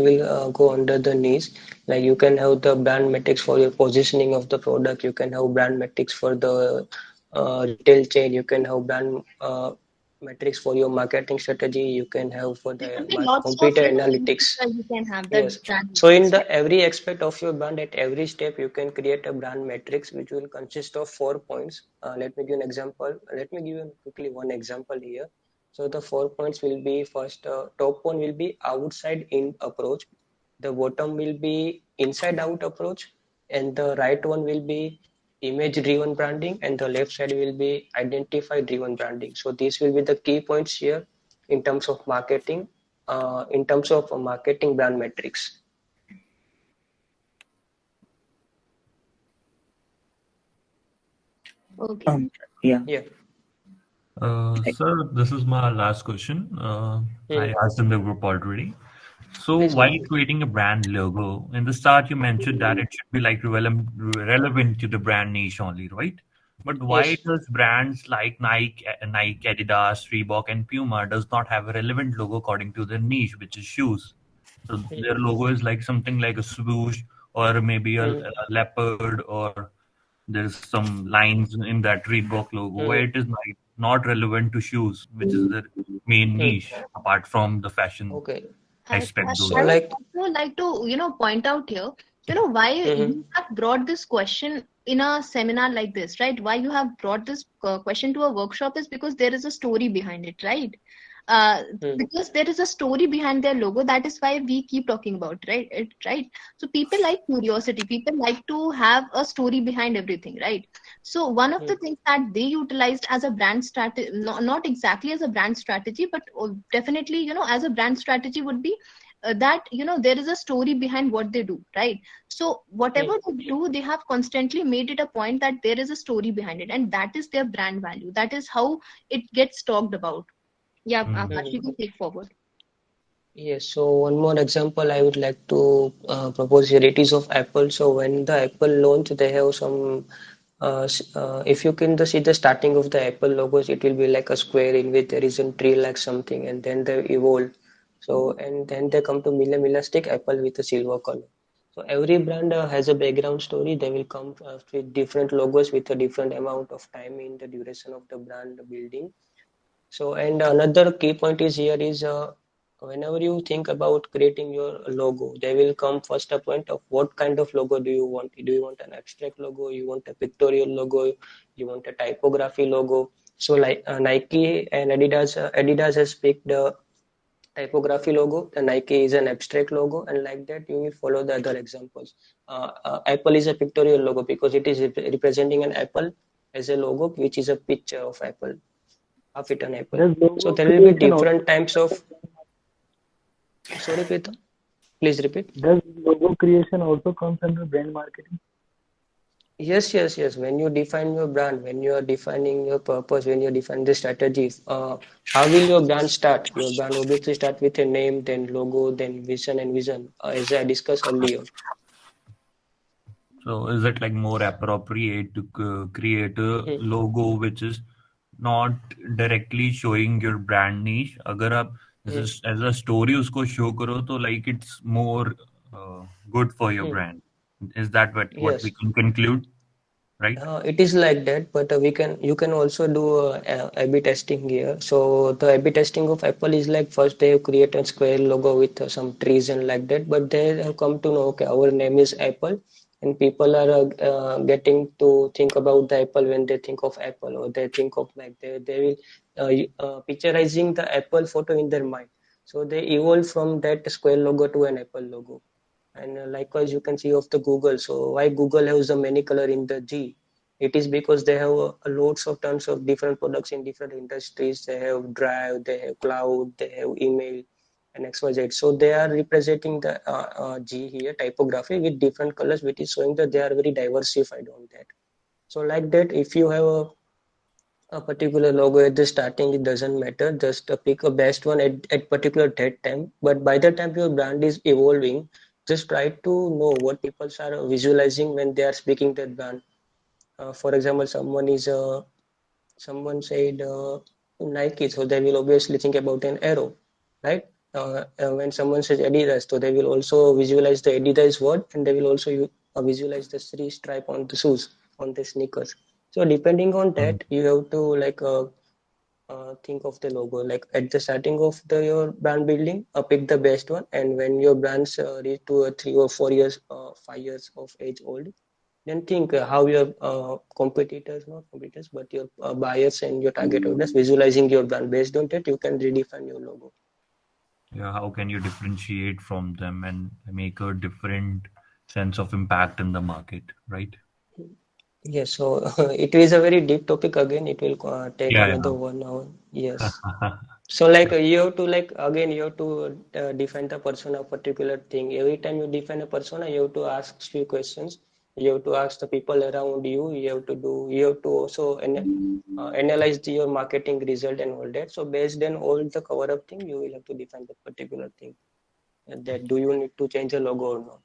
will go under the niche. Like you can have the brand metrics for your positioning of the product. You can have brand metrics for the retail chain. You can have brand metrics for your marketing strategy. You can have for There the could be lots of, computer elements analytics. where you can have that Yes. brand So in metrics, the right? every aspect of your brand, at every step, you can create a brand matrix which will consist of 4 points. Let me give an example. Let me give you quickly one example here. So the 4 points will be first, top one will be outside in approach, the bottom will be inside out approach, and the right one will be image driven branding, and the left side will be identify driven branding. So these will be the key points here in terms of marketing, in terms of marketing brand metrics. Okay. Um, yeah. Yeah. Sir, this is my last question. Hmm. I asked in the group already. So, Please go while ahead. creating a brand logo, in the start you mentioned that it should be like relevant to the brand niche only, right? But why Yes. does brands like Nike, Adidas, Reebok, and Puma does not have a relevant logo according to their niche, which is shoes? So Hmm. their logo is like something like a swoosh or maybe Hmm. a leopard, or there's some lines in that Reebok logo where Hmm. it is not relevant to shoes, which is the main Hmm. niche apart from the fashion Okay. aspect So I though. would like. also like to, point out here, why Hmm. you have brought this question in a seminar like this, right? Why you have brought this question to a workshop is because there is a story behind it, right? Hmm. Because there is a story behind their logo. That is why we keep talking about, right? Right. So people like curiosity. People like to have a story behind everything, right? So one of Hmm. the things that they utilized as a brand strategy, not exactly as a brand strategy, but definitely, as a brand strategy would be that there is a story behind what they do, right? So Hmm. whatever they do, they have constantly made it a point that there is a story behind it, and that is their brand value. That is how it gets talked about. Yeah, Akash, Hmm. you Hmm. can take forward. Yes, so one more example I would like to propose here. It is of Apple. So when the Apple launch, they have some. If you can see the starting of the Apple logos, it will be like a square in which there is a tree like something, and then they evolve. So and then they come to Mila stick Apple with a silver color. So every brand has a background story. They will come with different logos with a different amount of time in the duration of the brand building. So, and another key point is here is whenever you think about creating your logo, they will come first a point of what kind of logo do you want? Do you want an abstract logo? You want a pictorial logo? You want a typography logo? So, like Nike and Adidas has picked the typography logo. The Nike is an abstract logo, and like that, you will follow the other examples. Apple is a pictorial logo because it is representing an apple as a logo, which is a picture of apple, half eaten apple. Does So logo there will be creation also different types of. Sorry, Preetham, please repeat. does logo creation also comes under brand marketing? Yes, yes, yes. When you define your brand, when you are defining your purpose, when you define the strategies, how will your brand start? Your brand obviously start with a name, then logo, then vision and vision, as I discussed earlier. So is it like more appropriate to create a Mhm. logo which is not directly showing your brand niche? अगर आप Mhm. as a story उसको show करो तो like it's more good for your Mhm. brand. Is that what we Yes. can conclude, right? It is like that, but you can also do A/B testing here. So the A/B testing of Apple is like first they have created a square logo with some trees and like that, but they have come to know, okay, our name is Apple, and people are getting to think about the Apple when they think of Apple, or they think of like they will picturizing the Apple photo in their mind. So they evolve from that square logo to an Apple logo. And likewise, you can see of the Google. So why Google has the many color in the G? It is because they have loads of tons of different products in different industries. They have Drive, they have Cloud, they have email, and XYZ. So they are representing the G here typography with different colors, which is showing that they are very diversified on that. So like that, if you have a particular logo at the starting, it doesn't matter. Just pick a best one at particular that time. But by the time your brand is evolving, just try to know what people are visualizing when they are speaking that brand. For example, someone said Nike, so they will obviously think about an arrow, right? when someone says Adidas, so they will also visualize the Adidas word, and they will also visualize the three stripe on the shoes, on the sneakers. So depending on Mm. that, you have to like think of the logo. Like at the starting of your brand building, pick the best one, and when your brands reach to 3 or 4 years, 5 years of age old, then think how your competitors, not competitors, but your buyers and your target audience visualizing your brand. Based on that, you can redefine your logo. Yeah, how can you differentiate from them and make a different sense of impact in the market, right? Yes, so it is a very deep topic again. It will take Yeah, another 1 hour. Yes. yeah. So like you have to like again you have to define the persona of particular thing. Every time you define a persona, you have to ask few questions. You have to ask the people around you. You have to also analyze your marketing result and all that. So based on all the cover up thing, you will have to define the particular thing. That do you need to change a logo or not?